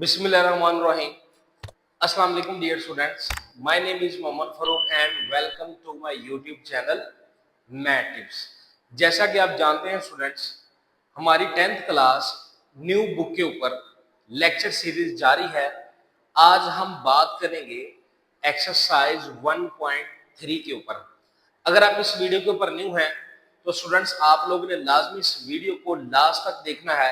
Bismillahirrahmanirrahim. Assalamu alaikum dear students. My name is Mohammad Farouk and welcome to my YouTube channel Math Tips. जैसा कि आप जानते हैं students, हमारी 10th class new book के ऊपर लेक्चर सीरीज जारी है। आज हम बात करेंगे एक्सरसाइज 1.3 के ऊपर। अगर आप इस वीडियो के ऊपर न्यू हैं तो स्टूडेंट्स आप लोगों ने लाजमी इस वीडियो को लास्ट तक देखना है।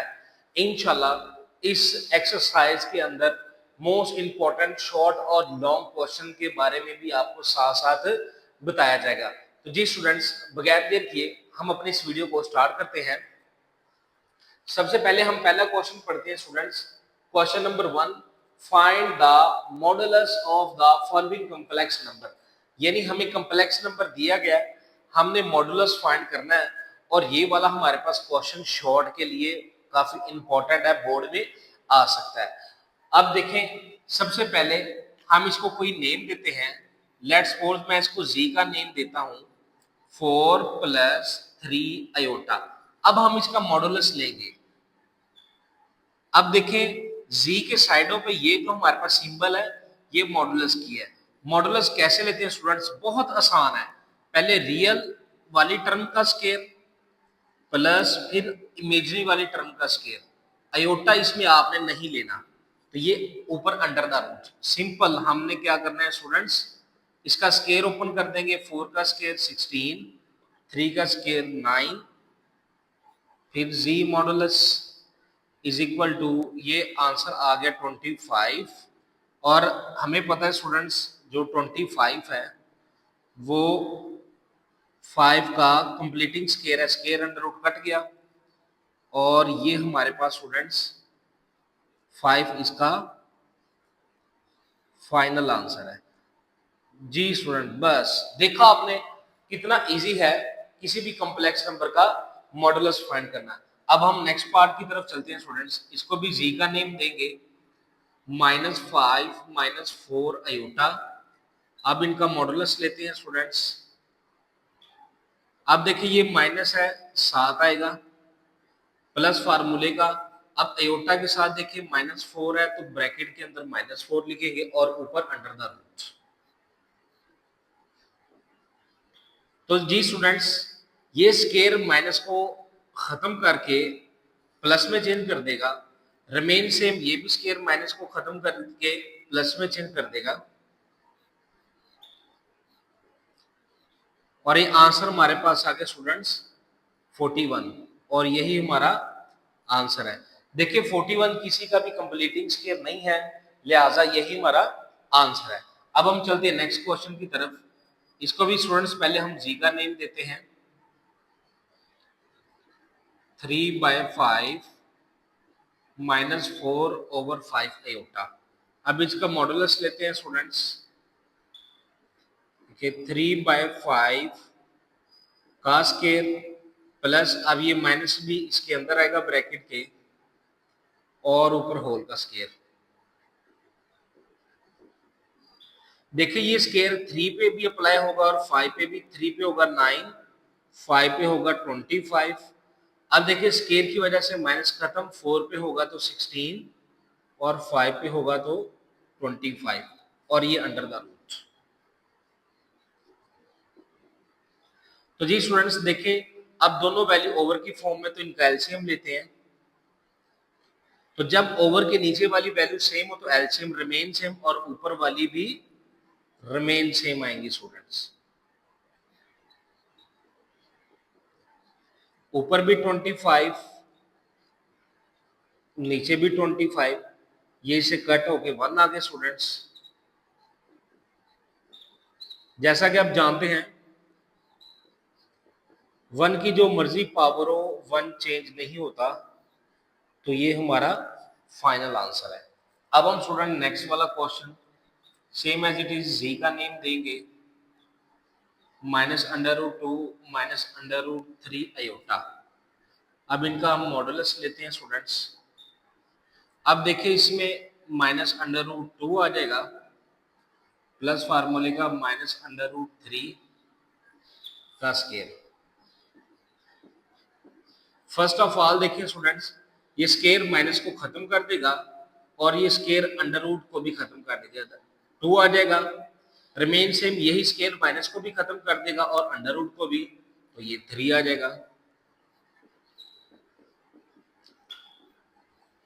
इंशाल्लाह इस एक्सरसाइज के अंदर मोस्ट इंपॉर्टेंट शॉर्ट और लॉन्ग क्वेश्चन के बारे में भी आपको साथ साथ बताया जाएगा। तो जी स्टूडेंट्स, बगैर देर किए हम अपने इस वीडियो को स्टार्ट करते हैं। सबसे पहले हम पहला क्वेश्चन पढ़ते हैं students. Question number 1, find the modulus of the following complex number. यानी हमें कॉम्प्लेक्स नंबर दिया गया है, हमने मॉडुलस फाइंड करना है और ये वाला हमारे पास क्वेश्चन शॉर्ट के लिए काफी इंपॉर्टेंट है, बोर्ड में आ सकता है। अब देखें, सबसे पहले हम इसको कोई नेम देते हैं। लेट्स सपोज मैं इसको जी का नेम देता हूं 4 + 3 आयोटा। अब हम इसका मॉडुलस लेंगे। अब देखें, जी के साइडों पे ये जो हमारे पास सिंबल है ये मॉडुलस की है। मॉडुलस कैसे लेते हैं स्टूडेंट्स? बहुत आसान है। पहले रियल वाली टर्म का स्क्वायर प्लस फिर इमेजिनरी वाली टर्म का स्क्वायर। आयोटा इसमें आपने नहीं लेना, तो ये ऊपर अंडर द रूट। सिंपल हमने क्या करना है स्टूडेंट्स, इसका स्क्वायर ओपन कर देंगे। 4 का स्क्वायर 16, 3 का स्क्वायर 9, फिर जी मॉडुलस इज इक्वल टू, ये आंसर आ गया 25। और हमें पता है स्टूडेंट्स जो 25 है वो 5 का कंप्लीटिंग स्क्वायर है, स्क्वायर अंडर रूट कट गया और ये हमारे पास स्टूडेंट्स 5 इसका फाइनल आंसर है। जी स्टूडेंट, बस देखा आपने कितना इजी है किसी भी कॉम्प्लेक्स नंबर का मॉडुलस फाइंड करना। अब हम नेक्स्ट पार्ट की तरफ चलते हैं स्टूडेंट्स। इसको भी जी का नेम देंगे -5 - 4 आयोटा। अब इनका मॉडुलस लेते हैं स्टूडेंट्स। अब देखिए ये माइनस है, 7 आएगा प्लस फार्मूले का। अब आयोटा के साथ देखिए -4 है तो ब्रैकेट के अंदर -4 लिखेंगे और ऊपर अंडर द रूट। तो जी स्टूडेंट्स, ये स्केयर माइनस को खत्म करके प्लस में चेंज कर देगा, रिमेन सेम ये भी स्केयर माइनस को खत्म करके प्लस में चेंज कर देगा और ये आंसर हमारे पास आ गया स्टूडेंट्स 41 और यही हमारा आंसर है। देखिए 41 किसी का भी कंप्लीटिंग स्केयर नहीं है, लिहाजा यही हमारा आंसर है। अब हम चलते हैं नेक्स्ट क्वेश्चन की तरफ। इसको भी स्टूडेंट्स पहले हम जी का नेम देते हैं 3/5 - 4/5 आयोटा। अब इसका मॉडुलस लेते हैं स्टूडेंट्स। 3/5 का स्केयर प्लस, अब ये माइनस भी इसके अंदर आएगा ब्रैकेट के और ऊपर होल का स्केयर। देखिए ये स्केयर 3 पे भी अप्लाई होगा और 5 पे भी। 3 पे होगा 9, 5 पे होगा 25। अब देखिए स्केयर की वजह से माइनस खत्म, 4 पे होगा तो 16 और 5 पे होगा तो 25 और ये अंडर द रूट। तो जी स्टूडेंट्स देखिए, अब दोनों वैल्यू ओवर की फॉर्म में तो इनका एलसीएम लेते हैं। तो जब ओवर के नीचे वाली वैल्यू सेम हो तो एलसीएम रिमेन सेम और ऊपर वाली भी रिमेन सेम आएंगी स्टूडेंट्स। ऊपर भी 25, नीचे भी 25, ये इसे कट होके 1 आ गए स्टूडेंट्स। जैसा कि आप जानते हैं 1 की जो मर्जी पावर हो 1 चेंज नहीं होता, तो ये हमारा फाइनल आंसर है। अब हम स्टूडेंट नेक्स्ट वाला question same as it is G का नेम देंगे -√2 - √3 आयोटा। अब इनका हम मॉडुलस लेते हैं स्टूडेंट्स। अब देखिए इसमें -√2 आ जाएगा प्लस फार्मूले का -√3 का स्केयर। फर्स्ट ऑफ ऑल देखिए स्टूडेंट्स, ये स्केयर माइनस को खत्म कर देगा और ये स्केयर अंडर रूट को भी खत्म कर देगा, 2 आ जाएगा। रिमेन सेम, यही स्केयर माइनस को भी खत्म कर देगा और अंडर रूट को भी, तो ये 3 आ जाएगा।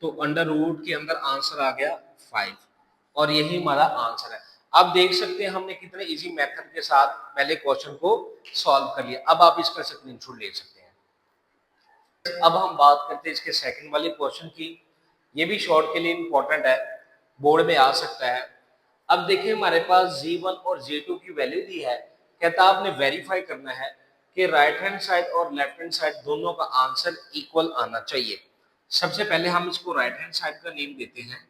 तो अंडर रूट के अंदर आंसर आ गया 5 और यही हमारा आंसर है। अब देख सकते हैं हमने कितने इजी मेथड के साथ पहले क्वेश्चन को सॉल्व कर लिया। अब आप इसका स्क्रीनशॉट ले सकते हैं। अब हम बात करते हैं इसके सेकंड वाले क्वेश्चन की। ये भी शॉर्ट के लिए इंपॉर्टेंट है, बोर्ड में आ सकता है। अब देखिए हमारे पास G1 और G2 की वैल्यू दी है। कहता आपने वेरीफाई करना है कि राइट हैंड साइड और लेफ्ट हैंड साइड दोनों का आंसर इक्वल आना चाहिए। सबसे पहले हम इसको राइट हैंड साइड का नेम देते हैं,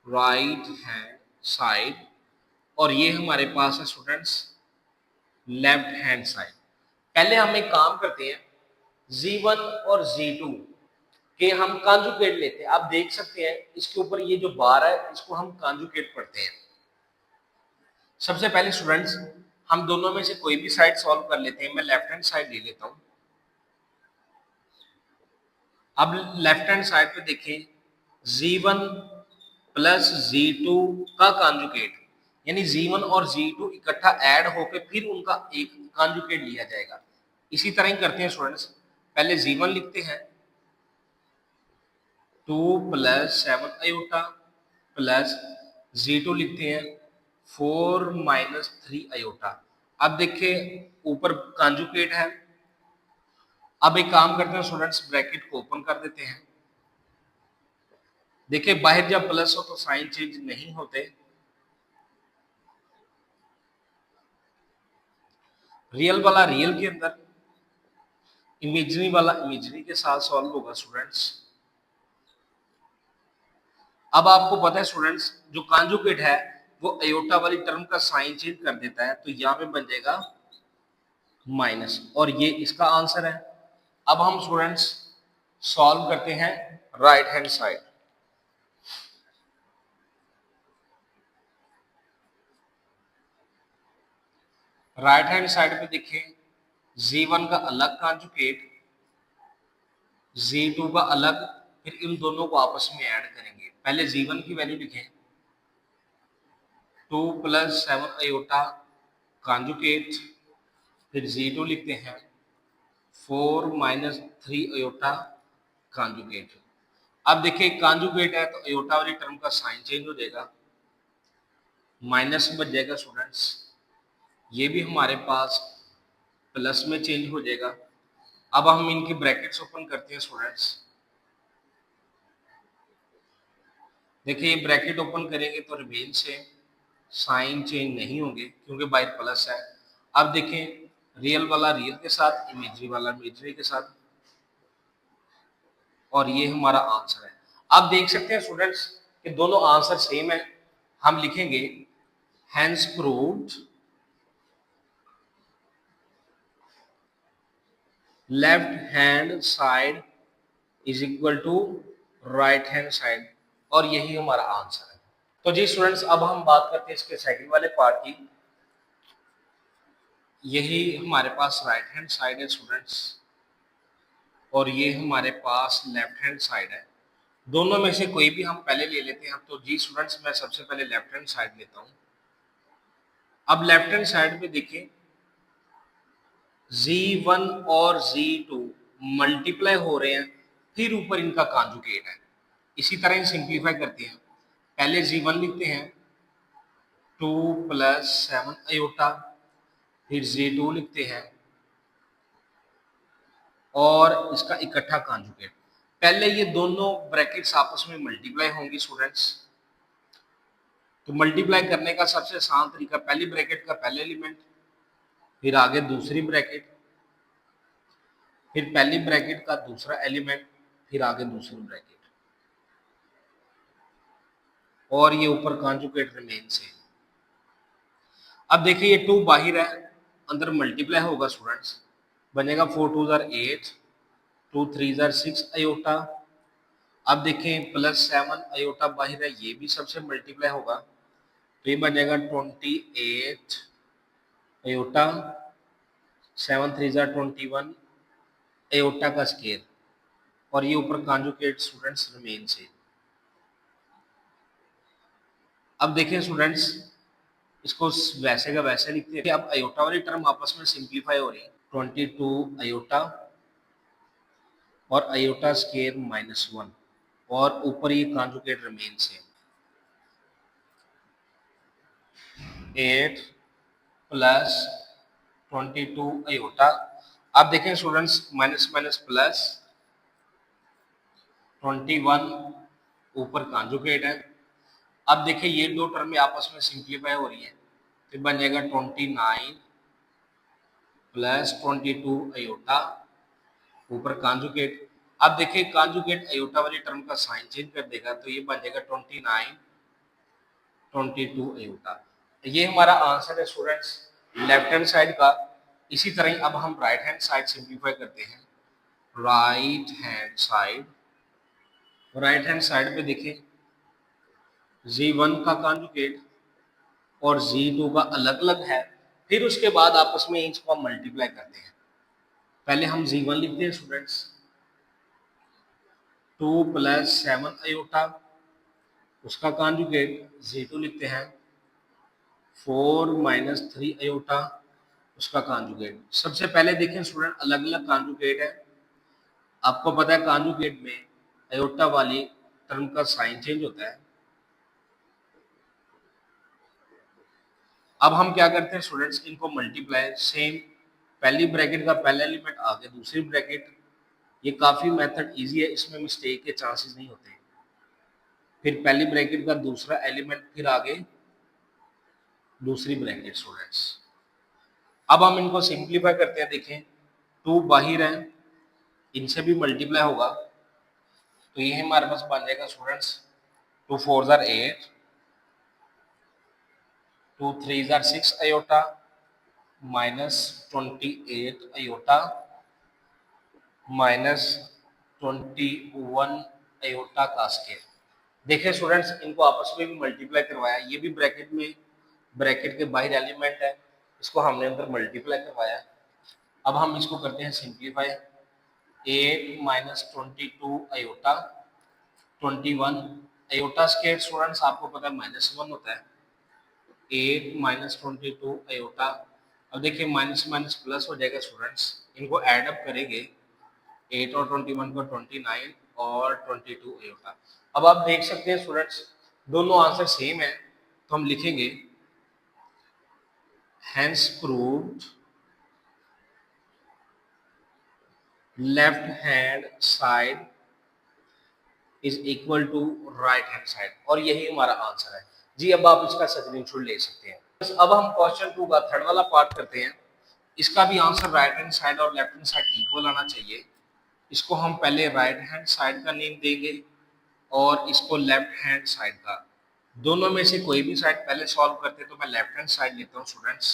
राइट हैंड साइड, और ये हमारे पास है स्टूडेंट्स लेफ्ट हैंड साइड। पहले हम एक काम करते हैं, G1 और G2 के हम कॉन्जुगेट लेते हैं। आप देख सकते हैं इसके ऊपर ये जो बार है इसको हम कॉन्जुगेट पढ़ते हैं। सबसे पहले स्टूडेंट्स हम दोनों में से कोई भी साइड सॉल्व कर लेते हैं। मैं लेफ्ट हैंड साइड ले लेता हूं। अब लेफ्ट हैंड साइड पे देखें, G1 प्लस G2 का कॉन्जुगेट, यानी G1 और G2 इकट्ठा ऐड होकर फिर उनका एक कॉन्जुगेट लिया जाएगा। इसी तरह ही करते हैं स्टूडेंट्स। पहले G1 लिखते हैं 2 प्लस 7 आयोटा प्लस G2 लिखते हैं 4 माइनस 3 आयोटा। अब देखिए ऊपर कॉन्जुगेट है। अब एक काम करते हैं स्टूडेंट्स, ब्रैकेट को ओपन कर देते हैं। देखिए बाहर जब प्लस हो तो साइन चेंज नहीं होते। रियल वाला रियल के अंदर, इमेजिनरी वाला इमेजिनरी के साथ सॉल्व होगा स्टूडेंट्स। अब आपको पता है स्टूडेंट्स जो कॉन्जुगेट है वो अयोटा वाली टर्म का साइन चेंज कर देता है, तो यहाँ पे बन जाएगा माइनस, और ये इसका आंसर है। अब हम स्टूडेंट्स सॉल्व करते हैं right hand side. Right hand side पे देखें, G1 का अलग कॉन्जुगेट, G2 का अलग, फिर इन दोनों को आपस में ऐड करेंगे। पहले G1 की वैल्यू लिखें 2 प्लस 7 आयोटा कॉन्जुगेट, फिर G2 लिखते हैं 4 माइनस 3 आयोटा कॉन्जुगेट। अब देखिए कॉन्जुगेट है तो आयोटा वाली टर्म का साइन चेंज हो जाएगा, माइनस में बच जाएगा स्टूडेंट्स। ये भी हमारे पास प्लस में चेंज हो जाएगा। अब हम इनकी ब्रैकेट्स ओपन करते हैं स्टूडेंट्स। देखिए ये ब्रैकेट ओपन करेंगे तो रिमेन से साइन चेंज नहीं होंगे क्योंकि बाहर प्लस है। अब देखें रियल वाला रियल के साथ, इमेजरी वाला इमेजरी के साथ, और ये हमारा आंसर है। आप देख सकते हैं स्टूडेंट्स कि दोनों आंसर सेम है। हम लिखेंगे hence proved left hand side is equal to right hand side, और यही हमारा आंसर है। तो जी स्टूडेंट्स अब हम बात करते हैं इसके सेकंड वाले पार्ट की। यही हमारे पास राइट हैंड साइड है स्टूडेंट्स, और ये हमारे पास लेफ्ट हैंड साइड है। दोनों में से कोई भी हम पहले ले लेते हैं। तो जी स्टूडेंट्स मैं सबसे पहले लेफ्ट हैंड साइड लेता हूं। अब लेफ्ट हैंड साइड पे देखिए G1 और G2 मल्टीप्लाई हो रहे हैं, फिर ऊपर इनका कॉन्जुगेट है। इसी तरह ही सिंप्लीफाई करते हैं। पहले G1 लिखते हैं 2 प्लस 7 आयोटा, फिर G2 लिखते हैं और इसका इकट्ठा कॉन्जुगेट। पहले ये दोनों ब्रैकेट्स आपस में मल्टीप्लाई होंगी स्टूडेंट्स। तो मल्टीप्लाई करने का सबसे आसान तरीका, पहली ब्रैकेट का पहले एलिमेंट, फिर आगे दूसरी ब्रैकेट, फिर पहली ब्रैकेट का दूसरा एलिमेंट, फिर आगे दूसरी ब्रैकेट, और ये ऊपर कॉन्जुगेट रिमेन से। अब देखिए ये 2 बाहर है, अंदर मल्टीप्लाई होगा स्टूडेंट्स, बनेगा 4 2 जार 8, 2 3 जार 6 आयोटा। अब देखें प्लस 7 आयोटा बाहर है, ये भी सबसे मल्टीप्लाई होगा, तो ये बनेगा 28 आयोटा, 7 3 जार 21 आयोटा का स्केयर, और ये ऊपर कॉन्जुगेट स्टूडेंट्स रिमेन से। अब देखिए स्टूडेंट्स, इसको वैसे का वैसे लिखते हैं। अब अयोटा वाली टर्म आपस में सिंप्लीफाई हो रही है, 22 अयोटा और अयोटा स्क्वायर -1, और ऊपर ये conjugate remain same, 8 plus 22 iota. आप देखें स्टूडेंट्स, माइनस माइनस प्लस 21, ऊपर कॉन्जुगेट है। अब देखिए ये दो टर्म आपस में सिंप्लीफाई हो रही है, तो बन जाएगा 29 प्लस 22 अयोटा, ऊपर कॉन्जुगेट। अब देखिए कॉन्जुगेट अयोटा वाली टर्म का साइन चेंज कर देगा, तो ये बन जाएगा 29 22 अयोटा। ये हमारा आंसर है स्टूडेंट्स लेफ्ट हैंड साइड का। इसी तरह अब हम राइट हैंड साइड सिंप्लीफाई करते हैं। राइट हैंड साइड पे देखिए Z1 का कॉन्जुगेट और Z2 का अलग अलग है, फिर उसके बाद आपस में इसको हम मल्टीप्लाई करते हैं। पहले हम Z1 लिखते हैं स्टूडेंट्स, 2 प्लस 7 अयोटा, उसका कॉन्जुगेट Z2 लिखते हैं 4 माइनस 3 अयोटा, उसका कॉन्जुगेट। सबसे पहले देखें स्टूडेंट, अलग अलग कॉन्जुगेट है। आपको पता है कॉन्जुगेट में अयोटा वाली टर्म का साइन चेंज होता है। अब हम क्या करते हैं स्टूडेंट्स, इनको मल्टीप्लाई, सेम पहली ब्रैकेट का पहला एलिमेंट आगे दूसरी ब्रैकेट। ये काफी मेथड इजी है, इसमें मिस्टेक के चांसेस नहीं होते। फिर पहली ब्रैकेट का दूसरा एलिमेंट, फिर आगे दूसरी ब्रैकेट स्टूडेंट्स। अब हम इनको सिंप्लीफाई करते हैं। देखें 2 बाहर है, इनसे भी मल्टीप्लाई होगा, तो ये हमारे पास बन जाएगा स्टूडेंट्स 2 4 जार 8, 2 3 जार 6 iota minus 28 iota minus 21 iota का स्क्वायर। देखिए स्टूडेंट्स, इनको आपस में भी मल्टीप्लाई करवाया, ये भी ब्रैकेट में, ब्रैकेट के बाहर एलिमेंट है, इसको हमने अंदर मल्टीप्लाई करवाया। अब हम इसको करते हैं simplify, 8 minus 22 iota 21 iota square students आपको पता है -1 होता है, 8 माइनस 22 अयोटा। अब देखिए माइनस माइनस प्लस हो जाएगा स्टूडेंट्स, इनको ऐड अप करेंगे, 8 और 21 को 29 और 22 अयोटा। अब आप देख सकते हैं स्टूडेंट्स, दोनों आंसर सेम है, तो हम लिखेंगे hence proved left hand side is equal to right hand side, और यही हमारा आंसर है जी। अब आप इसका स्क्रीनशॉट ले सकते हैं। अब हम क्वेश्चन 2 का थर्ड वाला पार्ट करते हैं। इसका भी आंसर राइट हैंड साइड और लेफ्ट हैंड साइड इक्वल आना चाहिए। इसको हम पहले राइट हैंड साइड का नेम देंगे और इसको लेफ्ट हैंड साइड का। दोनों में से कोई भी साइड पहले सॉल्व करते हैं, तो मैं लेफ्ट हैंड साइड लेता हूँ स्टूडेंट्स।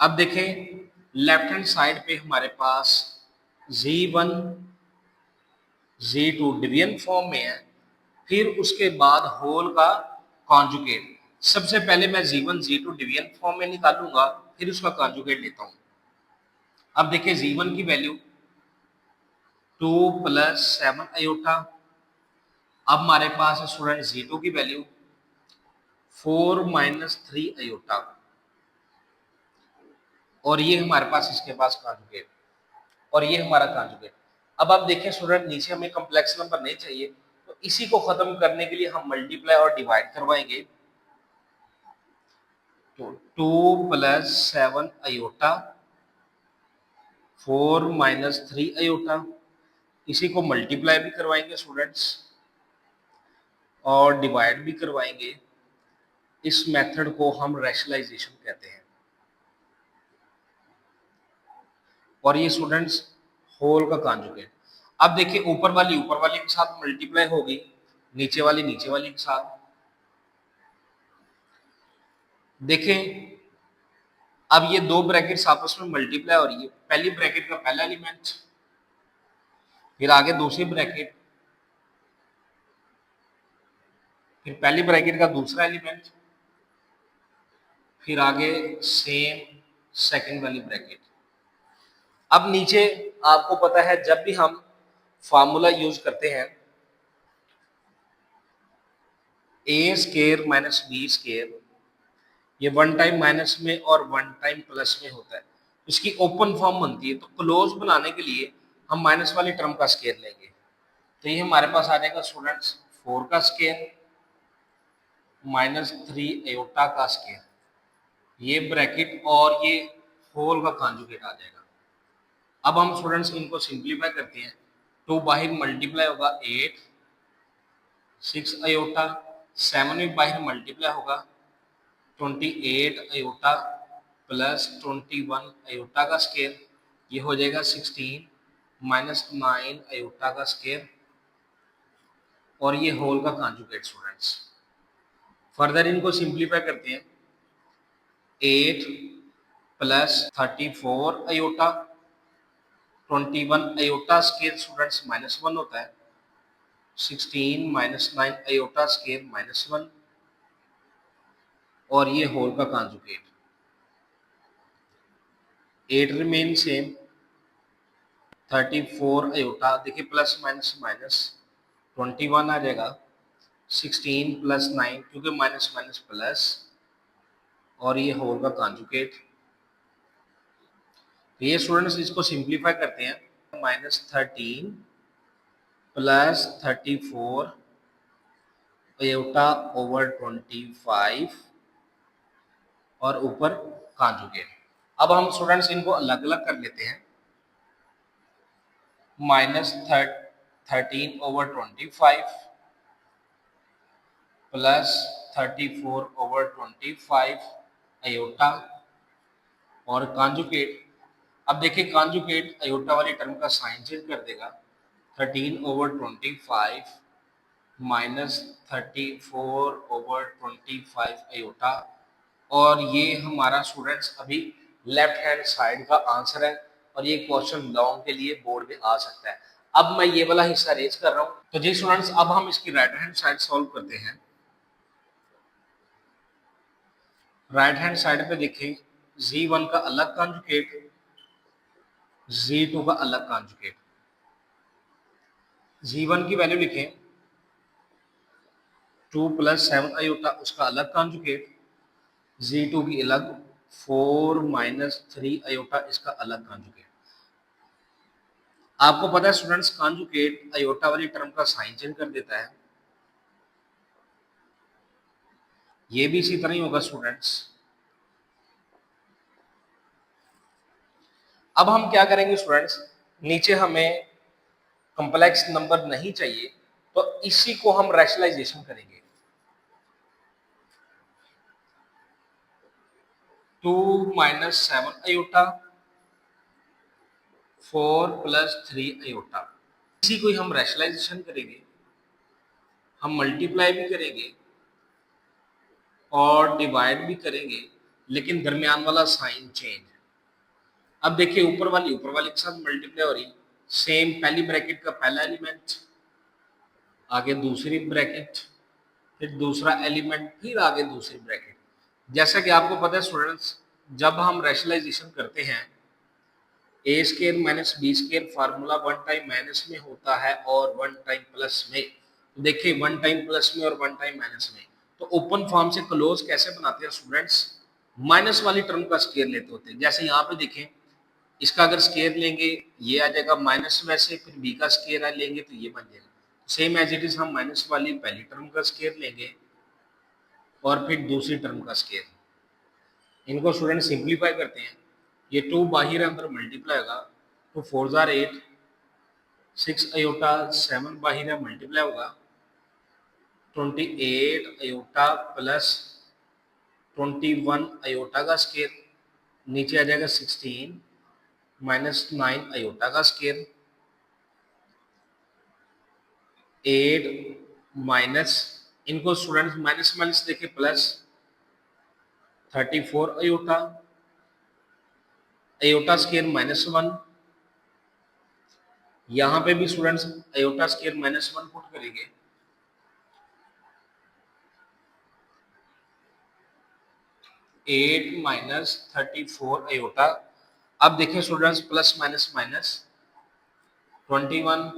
अब देखें लेफ्ट हैंड साइड पे हमारे पास Z1 Z2 डिवीजन फॉर्म में है, फिर उसके बाद होल का कॉन्जुगेट। सबसे पहले मैं Z1 Z2 डिवीजन फॉर्म में निकालूंगा, फिर उसका कॉन्जुगेट लेता हूं। अब देखिए Z1 की वैल्यू 2 प्लस 7 अयोटा। अब हमारे पास है स्टूडेंट Z2 की वैल्यू 4 माइनस 3 अयोटा, और ये हमारे पास इसके पास कॉन्जुगेट, और ये हमारा कॉन्जुगेट। अब आप देखें स्टूडेंट, नीचे हमें कॉम्प्लेक्स नंबर नहीं चाहिए, तो इसी को खत्म करने के लिए हम मल्टीप्लाई और डिवाइड करवाएंगे। तो 2 प्लस 7 अयोटा 4 माइनस 3 अयोटा, इसी को मल्टीप्लाई भी करवाएंगे स्टूडेंट्स और डिवाइड भी करवाएंगे। इस मेथड को हम रैशनलाइजेशन कहते हैं। और ये स्टूडेंट्स होल का कॉन्जुगेट। अब देखिए ऊपर वाली के साथ मल्टीप्लाई होगी, नीचे वाली के साथ। देखें अब ये दो ब्रैकेट्स आपस में मल्टीप्लाई हो रही है, पहली ब्रैकेट का पहला एलिमेंट, फिर आगे दूसरी ब्रैकेट, फिर पहली ब्रैकेट का दूसरा एलिमेंट, फिर आगे सेम सेकंड वाली ब्रैकेट। अब नीचे आपको पता है जब भी हम फार्मूला यूज करते हैं A square minus B square, ये वन टाइम माइनस में और वन टाइम प्लस में होता है, इसकी ओपन फॉर्म बनती है। तो क्लोज बनाने के लिए हम माइनस वाली टर्म का स्केयर लेंगे, तो ये हमारे पास आ जाएगा स्टूडेंट्स 4 का स्केयर माइनस 3 एयोटा का स्केयर, ये ब्रैकेट और ये होल का कॉन्जुगेट आ जाएगा। अब हम स्टूडेंट्स इनको सिंप्लीफाई करते हैं, 2 बाहर मल्टीप्लाई होगा 8, 6 अयोटा, 7 भी बाहर मल्टीप्लाई होगा 28 अयोटा प्लस 21 अयोटा का स्केयर, ये हो जाएगा 16 माइनस 9 अयोटा का स्केयर और ये होल का कॉन्जुगेट स्टूडेंट्स। फर्दर इनको सिंप्लीफाई करते हैं, 8 plus 34 iota, 21 iota square students minus 1 होता है, 16 माइनस 9 अयोटा स्केयर माइनस 1 और ये होल का कॉन्जुगेट। 8 रिमेन सेम, 34 अयोटा देखिए प्लस माइनस माइनस 21 आ जाएगा, 16 प्लस 9 क्योंकि माइनस माइनस प्लस और ये होल का कॉन्जुगेट। ये स्टूडेंट्स इसको सिंप्लीफाई करते हैं, -13 प्लस 34 अयोटा ओवर 25 और ऊपर कॉन्जुगेट। अब हम स्टूडेंट्स इनको अलग अलग कर लेते हैं, -13 ओवर 25 प्लस 34 ओवर 25 अयोटा और कॉन्जुगेट। अब देखिए कॉन्जुगेट अयोटा वाली टर्म का साइन चेंज कर देगा, 13 ओवर 25 माइनस 34 ओवर 25 अयोटा और ये हमारा स्टूडेंट्स अभी लेफ्ट हैंड साइड का आंसर है और ये क्वेश्चन लॉन्ग के लिए बोर्ड में आ सकता है। अब मैं ये वाला हिस्सा रेज कर रहा हूँ, तो जी स्टूडेंट्स अब हम इसकी राइट हैंड साइड सॉल्व करते हैं। राइट हैंड साइड पे देखें, Z1 का अलग कॉन्जुगेट, Z2 का अलग कॉन्जुगेट। Z1 की वैल्यू लिखें 2 प्लस 7 अयोटा उसका अलग कॉन्जुगेट, Z2 की अलग 4 माइनस 3 अयोटा इसका अलग कॉन्जुगेट। आपको पता है स्टूडेंट्स कॉन्जुगेट अयोटा वाली टर्म का साइन चेंज कर देता है, ये भी इसी तरह ही होगा स्टूडेंट्स। अब हम क्या करेंगे स्टूडेंट्स, नीचे हमें कॉम्प्लेक्स नंबर नहीं चाहिए तो इसी को हम रैशनलाइजेशन करेंगे, 2 माइनस 7 अयोटा 4 प्लस 3 अयोटा, इसी को ही हम रैशनलाइजेशन करेंगे, हम मल्टीप्लाई भी करेंगे और डिवाइड भी करेंगे, लेकिन दरमियान वाला साइन चेंज। अब देखिए ऊपर वाली के साथ मल्टीप्लाई हो रही, सेम पहली ब्रैकेट का पहला एलिमेंट, आगे दूसरी ब्रैकेट, फिर दूसरा एलिमेंट, फिर आगे दूसरी ब्रैकेट। जैसा कि आपको पता है स्टूडेंट्स, जब हम रैशनलाइजेशन करते हैं A square minus B square formula one time minus में होता है और वन टाइम प्लस में। तो देखिए वन टाइम प्लस में और वन टाइम माइनस में, तो ओपन फॉर्म से क्लोज कैसे बनाते हैं स्टूडेंट्स, माइनस वाली टर्म का स्केयर लेते होते हैं। जैसे यहाँ पे देखें, इसका अगर स्केयर लेंगे ये आ जाएगा माइनस में से, फिर बी का स्केयर लेंगे तो ये बन जाएगा। सेम एज इट इज हम माइनस वाली पहली टर्म का स्केयर लेंगे और फिर दूसरी टर्म का स्केयर। इनको स्टूडेंट सिंप्लीफाई करते हैं, ये 2 बाहर अंदर मल्टीप्लाई होगा, 2 4 जार 8, 6 अयोटा 7 बाहर मल्टीप्लाई होगा, 28 अयोटा प्लस 21 अयोटा का स्केयर, नीचे आ जाएगा 16 माइनस 9 अयोटा का स्केयर, 8 माइनस, इनको स्टूडेंट्स माइनस माइनस देखे प्लस 34 अयोटा, अयोटा स्केयर -1, यहां पे भी स्टूडेंट्स अयोटा स्केयर -1 पुट करेंगे, 8 माइनस 34 अयोटा। अब देखें students plus minus minus 21,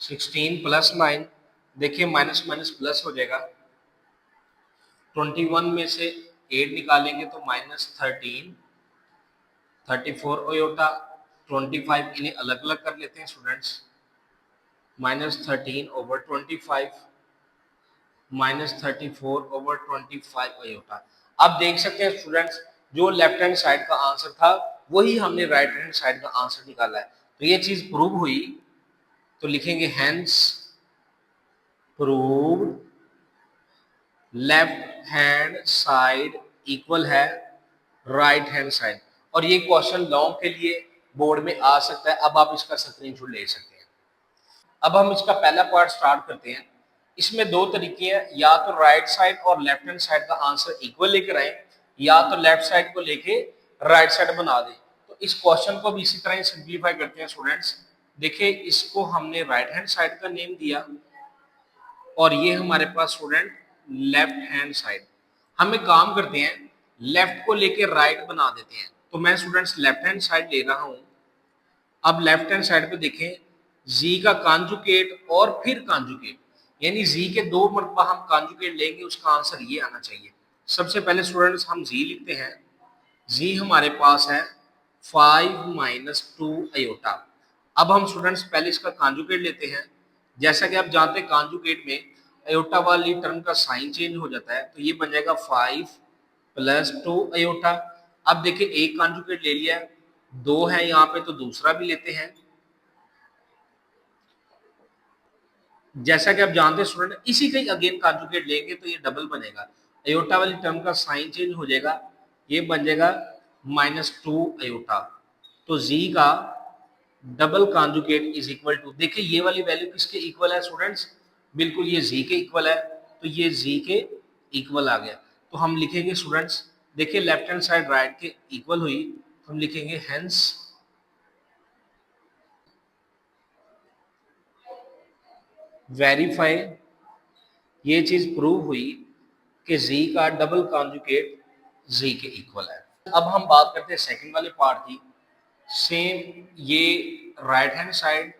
16 plus 9, देखिए माइनस माइनस प्लस हो जाएगा, 21 में से 8 निकालेंगे तो -13, 34 अयोटा, 25 इन्हें अलग अलग कर लेते हैं स्टूडेंट्स, -13/25 -34/25 अयोटा। अब देख सकते हैं स्टूडेंट्स, जो लेफ्ट हैंड साइड का आंसर था वही हमने राइट हैंड साइड का आंसर निकाला है। तो ये चीज प्रूव हुई, तो लिखेंगे hence proved left hand side equal है राइट हैंड साइड। और ये क्वेश्चन लॉन्ग के लिए बोर्ड में आ सकता है, अब आप इसका स्क्रीनशॉट ले सकते हैं। अब हम इसका पहला पार्ट स्टार्ट करते हैं। इसमें दो तरीके हैं, या तो राइट साइड और लेफ्ट हैंड साइड का आंसर इक्वल लेकर आए, या तो लेफ्ट साइड को लेके राइट साइड बना दें। तो इस क्वेश्चन को भी इसी तरह ही सिंप्लीफाई करते हैं स्टूडेंट्स। देखिए, इसको हमने राइट हैंड साइड का नेम दिया और ये हमारे पास स्टूडेंट लेफ्ट हैंड साइड। हम एक काम करते हैं, लेफ्ट को लेके राइट बना देते हैं। तो मैं स्टूडेंट्स लेफ्ट हैंड साइड ले रहा हूं। अब लेफ्ट हैंड साइड पे देखें, जी का कॉन्जुगेट और फिर कॉन्जुगेट, यानी जी के दो मरतबा हम कॉन्जुगेट लेंगे, उसका आंसर ये आना चाहिए। सबसे पहले स्टूडेंट्स हम जी लिखते हैं। जी हमारे पास है 5 - 2 अयोटा। अब हम स्टूडेंट्स पहले इसका कॉन्जुगेट लेते हैं। जैसा कि आप जानते हैं कॉन्जुगेट में अयोटा वाली टर्म का साइन चेंज हो जाता है, तो ये बन जाएगा 5 + 2 अयोटा। अब देखिए, एक कॉन्जुगेट ले लिया, दो है यहाँ पे, तो दूसरा भी लेते हैं। जैसा कि आप जानते हैं स्टूडेंट, इसी का ही अगेन कॉन्जुगेट लेंगे तो ये डबल बनेगा, अयोटा वाली टर्म का साइन चेंज हो जाएगा, ये बन जाएगा -2 अयोटा। तो जी का double conjugate is equal to, देखिए ये वाली वैल्यू किसके इक्वल है स्टूडेंट्स, बिल्कुल ये जी के इक्वल है, तो ये जी के इक्वल आ गया। तो हम लिखेंगे स्टूडेंट्स, देखिए लेफ्ट हैंड साइड राइट के इक्वल हुई, तो हम लिखेंगे हेंस वेरीफाई, ये चीज प्रूव हुई कि जी का डबल कॉन्जुगेट जी के इक्वल है। अब हम बात करते हैं सेकंड वाले पार्ट की। सेम ये राइट हैंड साइड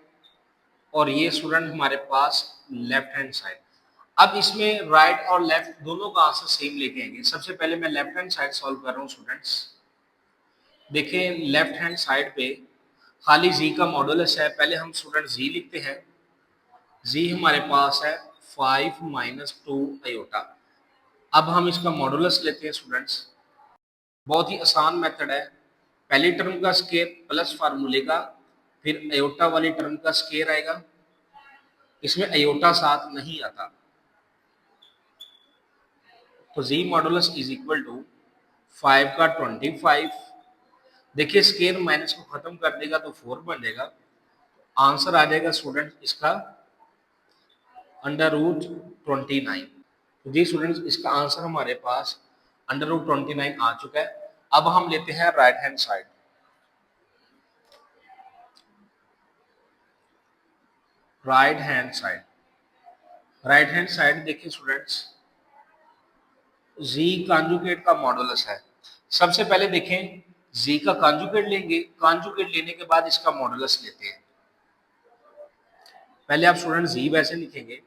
और ये स्टूडेंट हमारे पास लेफ्ट हैंड साइड। अब इसमें राइट और लेफ्ट दोनों का आंसर सेम लेके आएंगे। सबसे पहले मैं लेफ्ट हैंड साइड सॉल्व कर रहा हूँ स्टूडेंट्स। देखें लेफ्ट हैंड साइड पे खाली जी का मॉडुलस है, पहले हम स्टूडेंट जी लिखते हैं। जी हमारे पास है 5 - 2 अयोटा। अब हम इसका मॉडुलस लेते हैं स्टूडेंट्स। बहुत ही आसान मेथड है, पहली टर्म का स्केयर प्लस फार्मूले का, फिर अयोटा वाली टर्म का स्केयर आएगा, इसमें अयोटा साथ नहीं आता, तो जी मॉडुलस इज इक्वल टू 5 का 25। देखिए स्केयर माइनस को खत्म कर देगा तो 4 बन जाएगा, आंसर आ जाएगा स्टूडेंट इसका √29। तो जी स्टूडेंट्स, इसका आंसर हमारे पास √29 आ चुका है। अब हम लेते हैं right hand side. Right hand side, right hand side देखिए स्टूडेंट्स, जी कॉन्जुगेट का मॉडुलस है। सबसे पहले देखें, जी का कॉन्जुगेट लेंगे, कॉन्जुगेट लेने के बाद इसका मॉडुलस लेते हैं। पहले आप स्टूडेंट जी वैसे लिखेंगे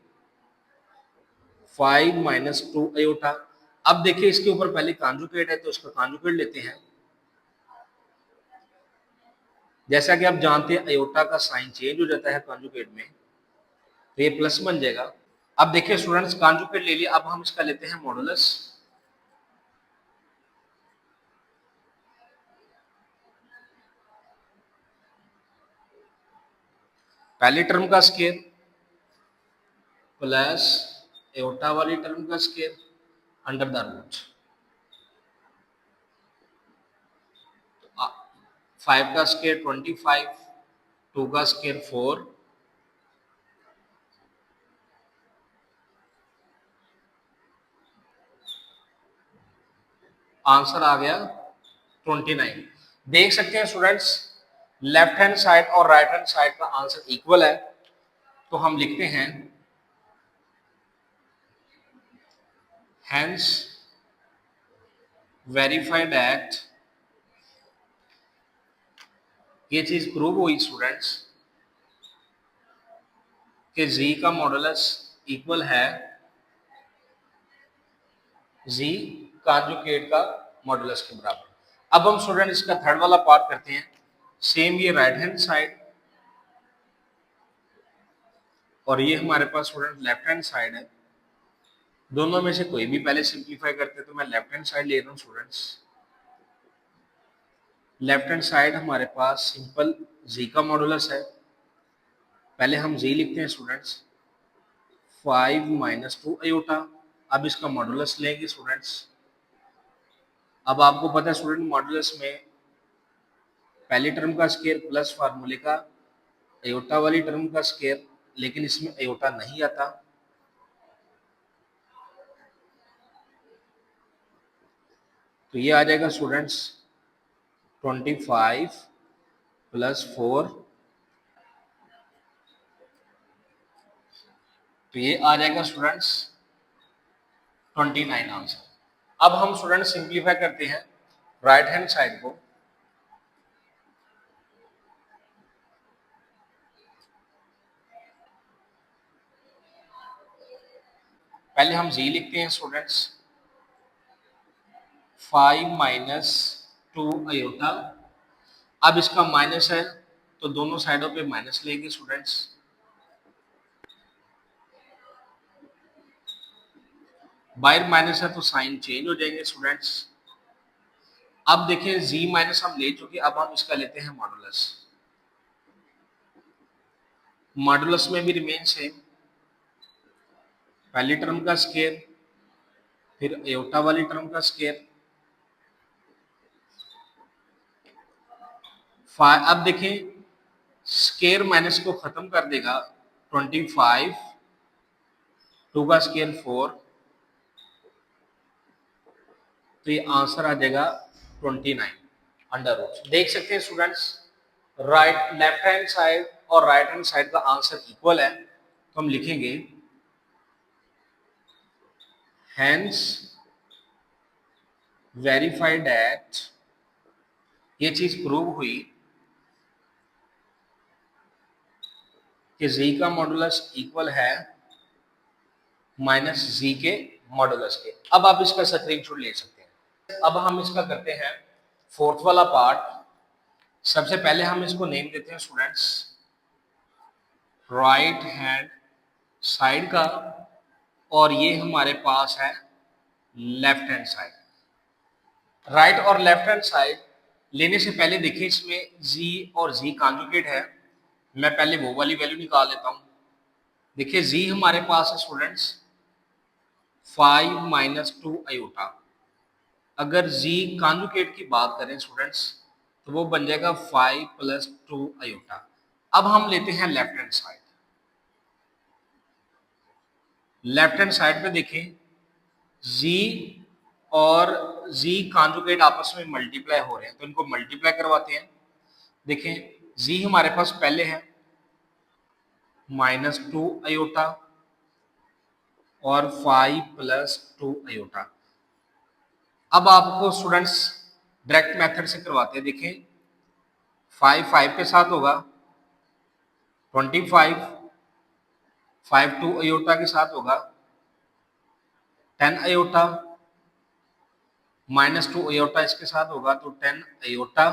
5 - 2 अयोटा। अब देखिए इसके ऊपर पहले कॉन्जुगेट है तो इसका कॉन्जुगेट लेते हैं। जैसा कि आप जानते हैं अयोटा का साइन चेंज हो जाता है कॉन्जुगेट में, तो ये प्लस बन जाएगा। अब देखिए स्टूडेंट्स, कॉन्जुगेट ले लिया, अब हम इसका लेते हैं मॉडुलस। पहली टर्म का स्केयर प्लस अयोटा वाली टर्म का स्केयर अंडर द रूट। 5 का स्केयर 25, 2 का स्केयर 4, आंसर आ गया 29। देख सकते हैं स्टूडेंट्स, लेफ्ट हैंड साइड और राइट हैंड साइड का आंसर इक्वल है, तो हम लिखते हैं hence verify that, ये चीज प्रूव हुई स्टूडेंट्स कि जी का मॉडुलस इक्वल है जी कॉन्जुगेट का मॉडुलस के बराबर। अब हम स्टूडेंट इसका थर्ड वाला पार्ट करते हैं। सेम ये राइट हैंड साइड और ये हमारे पास स्टूडेंट लेफ्ट हैंड साइड है। दोनों में से कोई भी पहले सिंप्लीफाई करते हैं, तो मैं लेफ्ट हैंड साइड ले रहा हूँ स्टूडेंट्स। लेफ्ट हैंड साइड हमारे पास सिंपल जी का मॉडुलस है। पहले हम जी लिखते हैं स्टूडेंट्स, 5 माइनस 2 अयोटा। अब इसका मॉडुलस लेंगे स्टूडेंट्स। अब आपको पता है स्टूडेंट मॉडुलस में पहली टर्म का स्क्वायर प्लस फार्मूले का अयोटा वाली टर्म का स्क्वायर, लेकिन इसमें अयोटा नहीं आता। तो ये आ जाएगा स्टूडेंट्स 25 प्लस 4, तो ये आ जाएगा स्टूडेंट्स 29 आंसर। अब हम स्टूडेंट सिंप्लीफाई करते हैं राइट हैंड साइड को। पहले हम जी लिखते हैं स्टूडेंट्स, 5 माइनस 2 अयोटा। अब इसका माइनस है तो दोनों साइडों पे माइनस लेंगे स्टूडेंट्स। बाहर माइनस है तो साइन चेंज हो जाएंगे स्टूडेंट्स। अब देखिए जी माइनस हम ले चुके, अब हम इसका लेते हैं मॉडुलस। मॉडुलस में भी रिमेन सेम, पहली टर्म का स्क्वायर फिर अयोटा वाली टर्म का स्क्वायर। अब देखें स्क्वायर माइनस को खत्म कर देगा, 25, 2 का स्क्वायर 4, तो ये आंसर आ जाएगा 29 अंडर रूट। देख सकते हैं students, right left hand side और राइट हैंड साइड का आंसर इक्वल है, तो हम लिखेंगे हैंस वेरीफाइड दैट, ये चीज प्रूव हुई कि जी का मॉडुलस इक्वल है माइनस जी के मॉडुलस के। अब आप इसका स्क्रीनशॉट ले सकते हैं। अब हम इसका करते हैं फोर्थ वाला पार्ट। सबसे पहले हम इसको नेम देते हैं स्टूडेंट्स राइट हैंड साइड का, और ये हमारे पास है लेफ्ट हैंड साइड। राइट और लेफ्ट हैंड साइड लेने से पहले देखिए इसमें जी और जी कॉन्जुगेट है। मैं पहले वो वाली वैल्यू निकाल लेता हूं। देखिए जी हमारे पास है स्टूडेंट्स 5 माइनस 2 अयोटा। अगर जी कॉन्जुगेट की बात करें स्टूडेंट्स तो वो बन जाएगा 5 प्लस 2 अयोटा। अब हम लेते हैं left hand side. Left hand side पे देखें जी और जी कॉन्जुगेट आपस में मल्टीप्लाई हो रहे हैं, तो इनको मल्टीप्लाई करवाते हैं। देखें जी हमारे पास पहले है माइनस 2 अयोटा और 5 प्लस 2 अयोटा। अब आपको स्टूडेंट्स डायरेक्ट मेथड से करवाते हैं। देखें 5 5 के साथ होगा 25, 5 2 अयोटा के साथ होगा 10 अयोटा, माइनस 2 अयोटा इसके साथ होगा तो 10 अयोटा,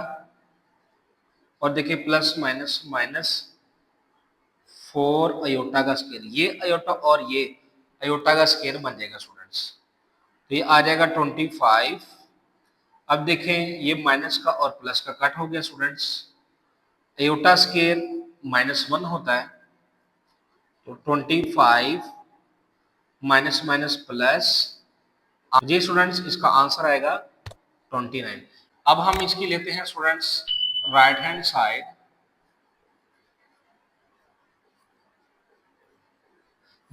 और देखिए प्लस माइनस माइनस 4 अयोटा का स्केयर। ये अयोटा और ये अयोटा का स्केयर बन जाएगा स्टूडेंट्स, तो ये आ जाएगा 25। अब देखें ये माइनस का और प्लस का कट हो गया स्टूडेंट्स। अयोटा स्केयर -1 होता है, तो 25 माइनस माइनस प्लस, जी स्टूडेंट्स इसका आंसर आएगा 29। अब हम इसकी लेते हैं स्टूडेंट्स राइट हैंड साइड।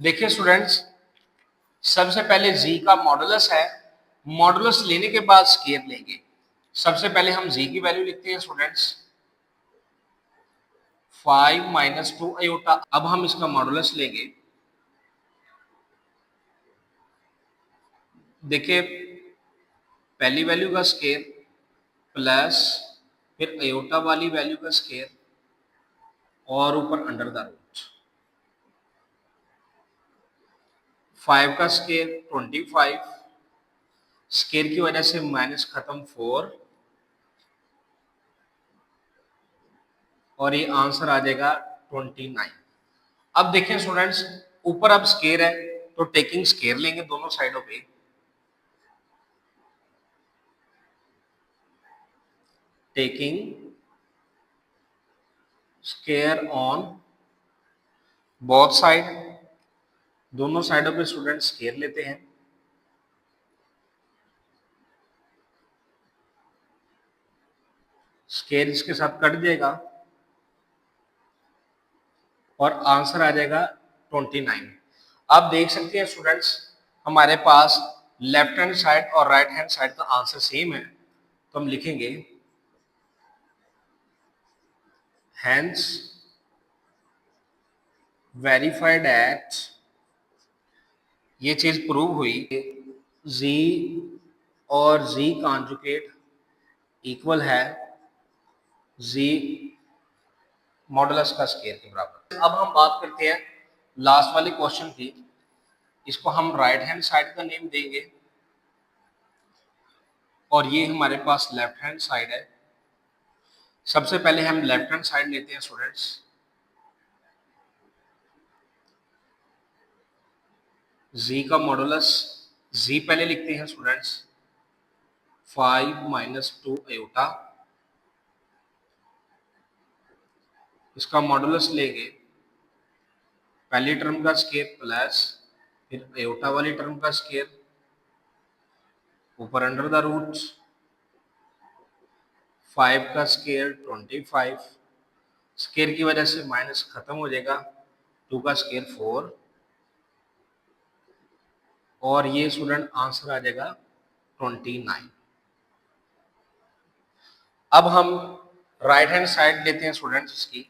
देखिए स्टूडेंट्स सबसे पहले जी का मॉडुलस है, मॉडुलस लेने के बाद स्केयर लेंगे। सबसे पहले हम जी की वैल्यू लिखते हैं स्टूडेंट्स 5 माइनस 2 अयोटा। अब हम इसका मॉडुलस लेंगे। देखिए पहली वैल्यू का स्केयर प्लस फिर अयोटा वाली वैल्यू का स्केयर और ऊपर अंडर द रूट। 5 का स्केयर 25 स्केयर की वजह से माइनस खत्म 4, और ये आंसर आ जाएगा 29। अब देखें स्टूडेंट्स, ऊपर अब स्केयर है तो टेकिंग स्केयर लेंगे दोनों साइडों पे। Taking square on both side, दोनों साइडों पे स्टूडेंट स्केयर लेते हैं। स्केयर इसके साथ कट जाएगा और आंसर आ जाएगा 29। आप देख सकते हैं स्टूडेंट्स, हमारे पास लेफ्ट हैंड साइड और राइट हैंड साइड का आंसर सेम है, तो हम लिखेंगे hence verified at, ये चीज प्रूव हुई z और z कॉन्जुगेट इक्वल है z मॉडुलस का स्केयर के बराबर। अब हम बात करते हैं लास्ट वाले क्वेश्चन की। इसको हम राइट हैंड साइड का नेम देंगे और ये हमारे पास लेफ्ट हैंड साइड है। सबसे पहले हम लेफ्ट हैंड साइड लेते हैं स्टूडेंट्स। z का मॉडुलस, z पहले लिखते हैं स्टूडेंट्स 5 माइनस 2 आयोटा, इसका मॉडुलस लेंगे पहली टर्म का स्केयर प्लस फिर आयोटा वाली टर्म का स्केयर ऊपर अंडर द रूट 5 का स्केयर 25, स्केयर की वजह से माइनस खत्म हो जाएगा, 2 का स्केयर 4, और ये स्टूडेंट आंसर आ जाएगा 29। अब हम राइट हैंड साइड लेते हैं स्टूडेंट्स इसकी।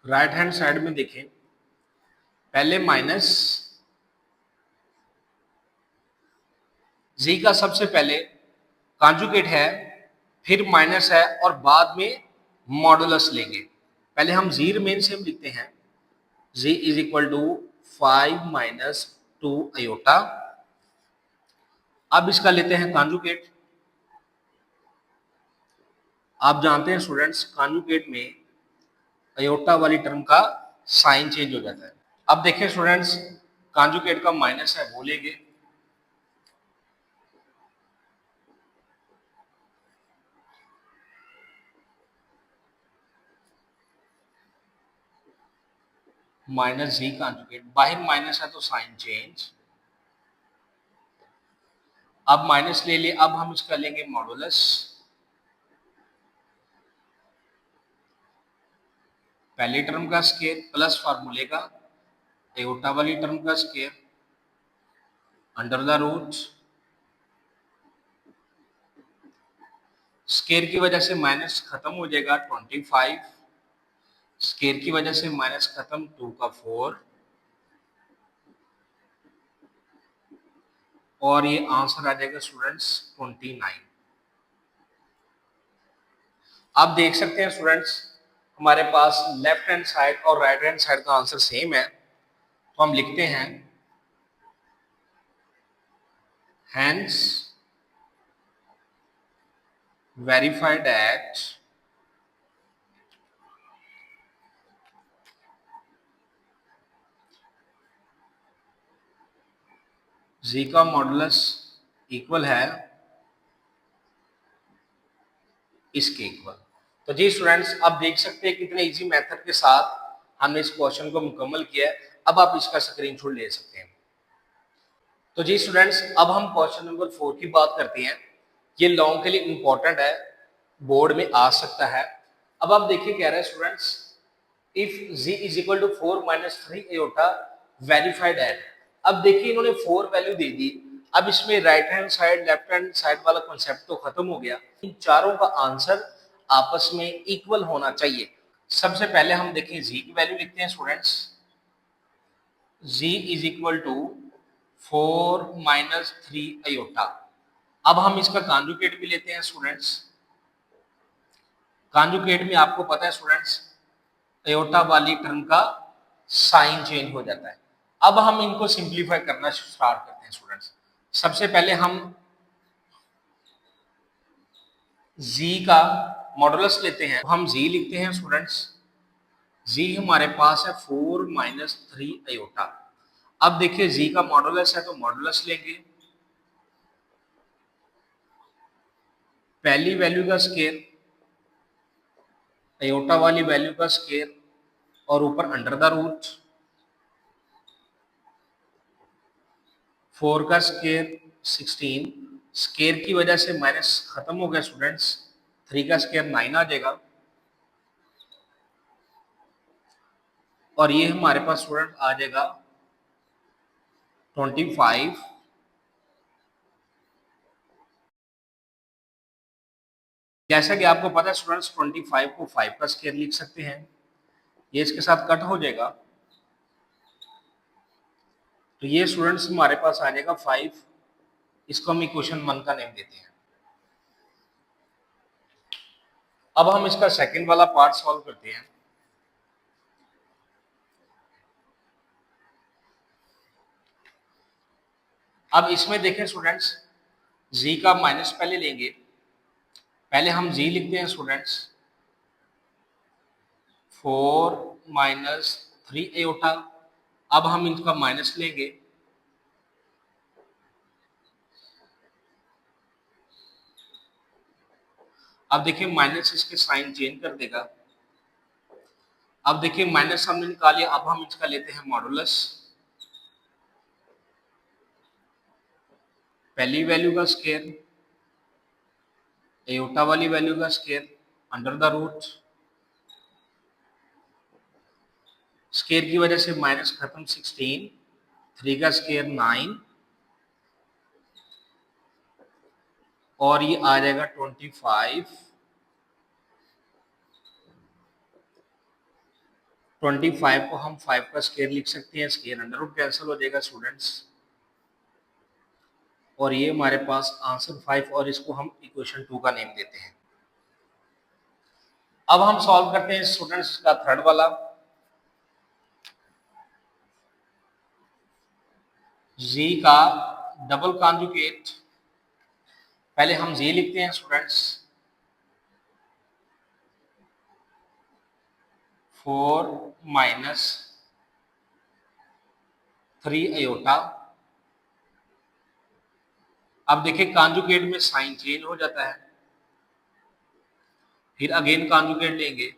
राइट हैंड साइड में देखें, पहले माइनस जी का सबसे पहले कॉन्जुगेट है, फिर माइनस है और बाद में मॉडुलस लेंगे। पहले हम जी रिमेन सेम लिखते हैं, G is equal to 5 minus 2 iota. अब इसका लेते हैं कॉन्जुगेट। आप जानते हैं स्टूडेंट्स, कॉन्जुगेट में आयोटा वाली टर्म का साइन चेंज हो जाता है। अब देखिए स्टूडेंट्स, कॉन्जुगेट का माइनस है वो लेंगे, माइनस जी कॉन्जुगेट, बाहर माइनस है तो साइन चेंज। अब माइनस ले लिए, अब हम इसका लेंगे मॉडुलस, पहली टर्म का स्केयर प्लस फार्मूले का आयोटा वाली टर्म का square under the root, square की वजह से माइनस खत्म हो जाएगा 25, स्केयर की वजह से माइनस खत्म 2 का 4, और ये आंसर आ जाएगा स्टूडेंट्स 29। आप देख सकते हैं स्टूडेंट्स, हमारे पास लेफ्ट हैंड साइड और राइट हैंड साइड का आंसर सेम है, तो हम लिखते हैं hence verified at z का मॉडुलस इक्वल है इसके इक्वल। तो जी स्टूडेंट्स, आप देख सकते हैं कितने इजी मेथड के साथ हमने इस क्वेश्चन को मुकम्मल किया है। अब आप इसका स्क्रीनशॉट ले सकते हैं। तो जी स्टूडेंट्स, अब हम क्वेश्चन नंबर 4 की बात करते हैं। ये लॉन्ग के लिए इंपॉर्टेंट है, बोर्ड में आ सकता है। अब आप देखिए, कह रहे हैं students, if z is equal to 4 minus 3 iota verified at. अब देखिए इन्होंने 4 वैल्यू दे दी। अब इसमें right hand side left hand side वाला कॉन्सेप्ट तो खत्म हो गया, इन चारों का आंसर आपस में इक्वल होना चाहिए। सबसे पहले हम देखें z की वैल्यू लिखते हैं students, z is equal to 4 minus 3 iota. अब हम इसका कॉन्जुगेट भी लेते हैं स्टूडेंट्स। कॉन्जुगेट में आपको पता है स्टूडेंट्स, आयोटा वाली टर्म का साइन चेंज हो जाता है। अब हम इनको सिंप्लीफाई करना स्टार्ट करते हैं स्टूडेंट्स। सबसे पहले हम z का मॉडुलस लेते हैं। हम z लिखते हैं स्टूडेंट्स, z हमारे पास है 4 माइनस 3 आयोटा। अब देखिए z का मॉडुलस है तो मॉडुलस लेंगे, पहली वैल्यू का स्केयर, आयोटा वाली वैल्यू का स्केयर और ऊपर अंडर द रूट, 4 का स्केयर 16, स्केयर की वजह से माइनस खत्म हो गया स्टूडेंट्स, 3 का स्केयर 9 आ जाएगा और ये हमारे पास स्टूडेंट आ जाएगा 25। जैसा कि आपको पता है स्टूडेंट्स 25 को 5 का स्केयर लिख सकते हैं, ये इसके साथ कट हो जाएगा तो ये स्टूडेंट्स हमारे पास आ जाएगा 5। इसको हम इक्वेशन 1 का नेम देते हैं। अब हम इसका सेकंड वाला पार्ट सॉल्व करते हैं। अब इसमें देखें स्टूडेंट्स, z का माइनस पहले लेंगे, पहले हम z लिखते हैं स्टूडेंट्स 4 माइनस 3 आयोटा। अब हम इनका माइनस लेंगे, अब देखिए माइनस इसके साइन चेंज कर देगा। अब देखिए माइनस हमने निकालिए, अब हम इसका लेते हैं मॉडुलस, पहली वैल्यू का स्केयर, आयोटा वाली वैल्यू का square under the root, square की वजह से माइनस खत्म 16, 3 का स्केयर 9 और ये आ जाएगा 25। 25 को हम 5 का स्केयर लिख सकते हैं, स्केयर अंडर रूट कैंसिल हो जाएगा स्टूडेंट्स और ये हमारे पास आंसर 5 और इसको हम इक्वेशन 2 का नेम देते हैं। अब हम सॉल्व करते हैं स्टूडेंट्स का थर्ड वाला, z का डबल कॉन्जुगेट, पहले हम z लिखते हैं स्टूडेंट्स 4 माइनस 3 आयोटा। अब देखिए कॉन्जुगेट में साइन चेंज हो जाता है, फिर अगेन कॉन्जुगेट लेंगे,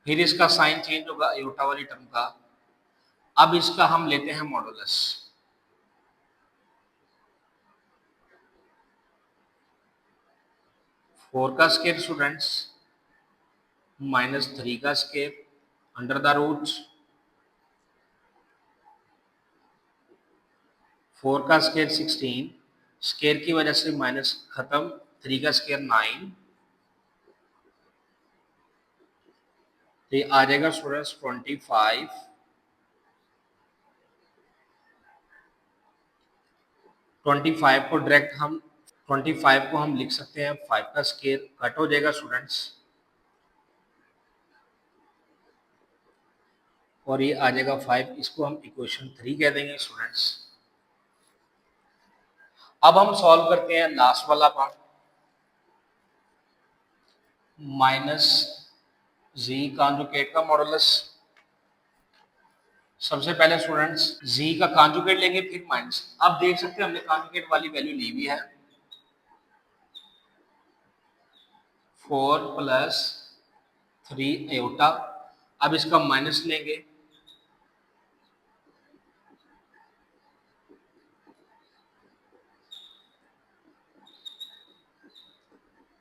फिर इसका साइन चेंज होगा आयोटा वाली टर्म का। अब इसका हम लेते हैं मॉडुलस, फोर का स्केयर स्टूडेंट्स माइनस 3 का स्केयर अंडर द रूट, 4 का स्केयर 16, स्केयर की वजह से माइनस खत्म, 3 का स्केयर 9, तो ये आ जाएगा स्टूडेंट्स 25। 25 को डायरेक्ट हम 25 को हम लिख सकते हैं 5 का स्केयर कट हो जाएगा स्टूडेंट्स और ये आ जाएगा 5, इसको हम इक्वेशन 3 कह देंगे स्टूडेंट्स। अब हम सॉल्व करते हैं लास्ट वाला पार्ट, माइनस z कॉन्जुगेट का मॉडुलस। सबसे पहले स्टूडेंट्स z का कॉन्जुगेट लेंगे फिर माइनस। अब देख सकते हैं हमने कॉन्जुगेट वाली वैल्यू ली हुई है 4 प्लस 3 आयोटा। अब इसका माइनस लेंगे,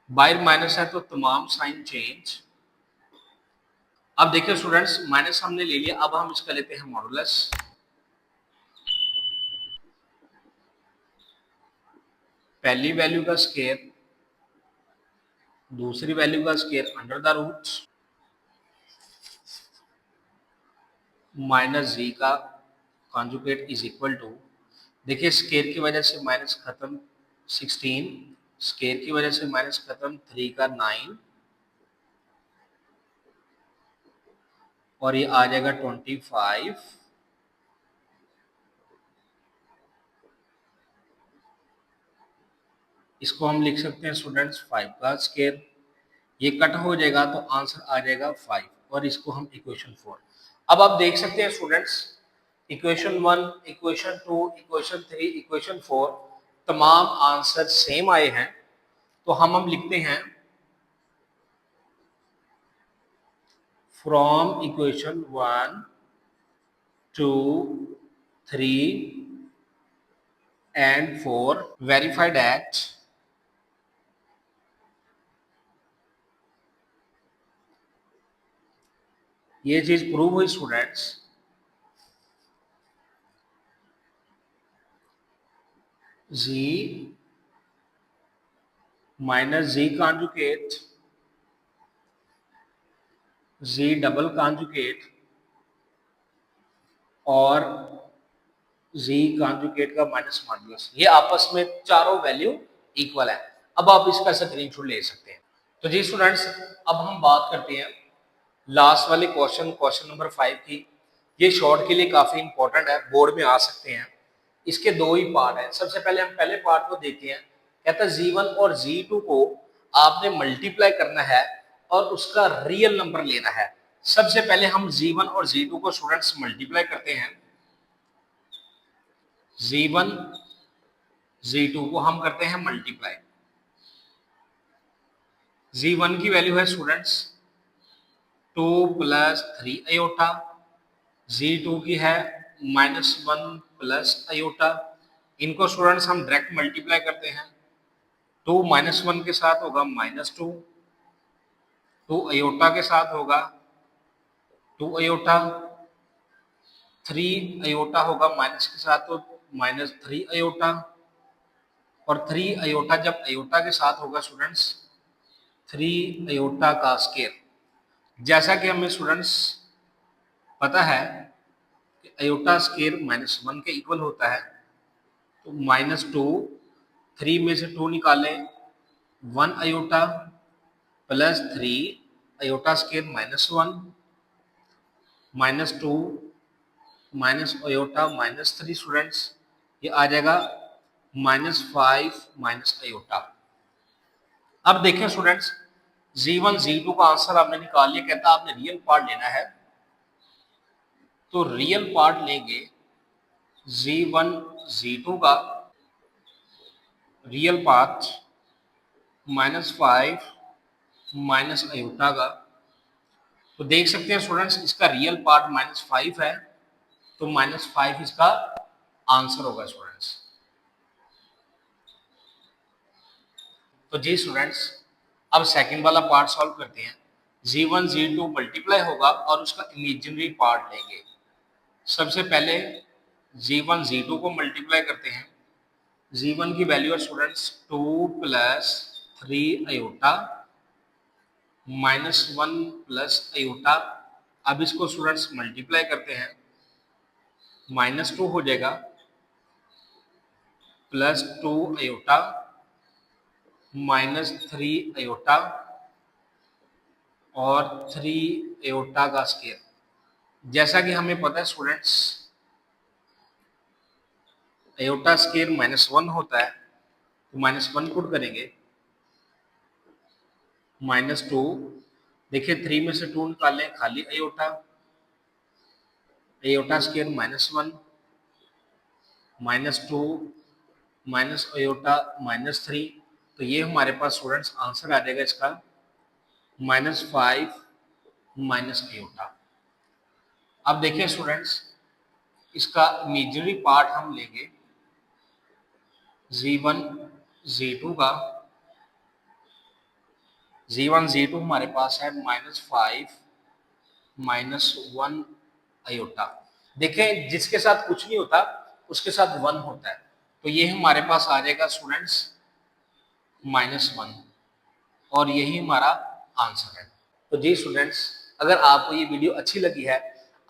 बाहर माइनस है तो तमाम साइन चेंज। अब देखिए स्टूडेंट्स माइनस हमने ले लिया, अब हम इसका लेते हैं मॉडुलस, पहली वैल्यू का स्केयर दूसरी वैल्यू का square under the root minus z का कॉन्जुगेट इज इक्वल टू, देखिए स्केयर की वजह से माइनस खत्म 16, स्केयर की वजह से माइनस खत्म 3 का 9 और ये आ जाएगा 25। इसको हम लिख सकते हैं स्टूडेंट्स 5 का स्क्वायर। ये कट हो जाएगा तो आंसर आ जाएगा 5, और इसको हम इक्वेशन 4। अब आप देख सकते हैं students, equation 1, equation 2, equation 3, equation 4 तमाम आंसर सेम आए हैं। तो हम लिखते हैं from equation 1, 2, 3 and 4 verify that ये चीज प्रूव हुई students, z minus z conjugate, z double conjugate और z कॉन्जुगेट का माइनस मॉडुलस, ये आपस में चारों वैल्यू इक्वल है। अब आप इसका स्क्रीनशॉट ले सकते हैं। तो जी स्टूडेंट्स, अब हम बात करते हैं लास्ट वाले क्वेश्चन, क्वेश्चन नंबर 5 की। ये शॉर्ट के लिए काफी इंपॉर्टेंट है, बोर्ड में आ सकते हैं। इसके दो ही पार्ट हैं। सबसे पहले हम पहले पार्ट को देखते हैं। कहता है g1 और g2 को आपने मल्टीप्लाई करना है और उसका रियल नंबर लेना है। सबसे पहले हम g1 और g2 को स्टूडेंट्स मल्टीप्लाई करते हैं। g1 g2 को हम करते हैं मल्टीप्लाई। g1 की वैल्यू है स्टूडेंट्स 2 प्लस 3 अयोटा, g2 की है -1 प्लस अयोटा। इनको स्टूडेंट्स हम डायरेक्ट मल्टीप्लाई करते हैं। 2 -1 के साथ होगा -2, 2 अयोटा के साथ होगा 2 अयोटा, 3 अयोटा होगा माइनस के साथ तो -3 अयोटा, और 3 अयोटा जब अयोटा के साथ होगा स्टूडेंट्स 3 अयोटा का स्क्वायर। जैसा कि हमें स्टूडेंट्स पता है कि अयोटा स्क्वायर -1 के इक्वल होता है, तो -2, 3 में से 2 निकालें 1 iota plus 3 iota square -1 -2 minus iota -3 students, ये आ जाएगा -5 माइनस अयोटा। अब देखें स्टूडेंट्स, g1 g2 का आंसर आपने निकाल लिया। कहता आपने रियल पार्ट लेना है, तो रियल पार्ट लेंगे g1 g2 का रियल पार्ट -5 माइनस अयोटा का। तो देख सकते हैं स्टूडेंट्स, इसका रियल पार्ट -5 है, तो -5 इसका आंसर होगा स्टूडेंट्स। तो जी स्टूडेंट्स, अब सेकंड वाला पार्ट सॉल्व करते हैं। g1 g2 मल्टीप्लाई होगा और उसका इमेजिनरी पार्ट लेंगे। सबसे पहले g1 g2 को मल्टीप्लाई करते हैं। g1 की वैल्यू है students 2 plus 3 iota -1 plus iota. अब इसको स्टूडेंट्स मल्टीप्लाई करते हैं, -2 हो जाएगा प्लस 2 अयोटा -3 अयोटा और 3 अयोटा का स्क्वायर। जैसा कि हमें पता है स्टूडेंट्स, अयोटा स्क्वायर -1 होता है, तो -1 पुट करेंगे, -2, देखिए 3 में से 2 निकालें खाली iota, iota square -1 -2 minus iota -3, तो ये हमारे पास स्टूडेंट्स आंसर आ जाएगा इसका -5 माइनस अयोटा। अब देखिए स्टूडेंट्स, इसका इमेजिनरी पार्ट हम लेंगे g1 g2 का। g1 g2 हमारे पास है -5 -1 अयोटा। देखें, जिसके साथ कुछ नहीं होता उसके साथ 1 होता है, तो ये हमारे पास आ जाएगा स्टूडेंट्स -1, और यही हमारा आंसर है। तो जी स्टूडेंट्स, अगर आपको ये वीडियो अच्छी लगी है,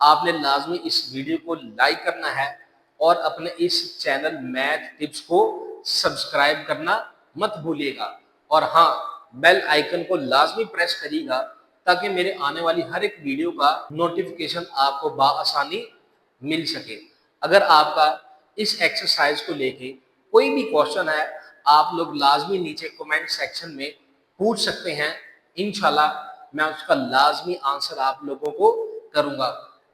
आपने लाजमी इस वीडियो को लाइक करना है और अपने इस चैनल मैथ टिप्स को सब्सक्राइब करना मत भूलिएगा। और हाँ, बेल आइकन को लाजमी प्रेस करिएगा ताकि मेरे आने वाली हर एक वीडियो का नोटिफिकेशन आपको बआसानी मिल सके। अगर आपका इस एक्सरसाइज को लेके कोई भी क्वेश्चन है, आप लोग लाजमी नीचे कमेंट सेक्शन में पूछ सकते हैं। इंशाल्लाह मैं उसका लाजमी आंसर आप लोगों को करूंगा।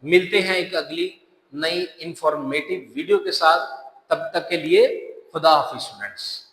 मिलते हैं एक अगली नई इंफॉर्मेटिव वीडियो के साथ, तब तक के लिए खुदा हाफिज स्टूडेंट्स।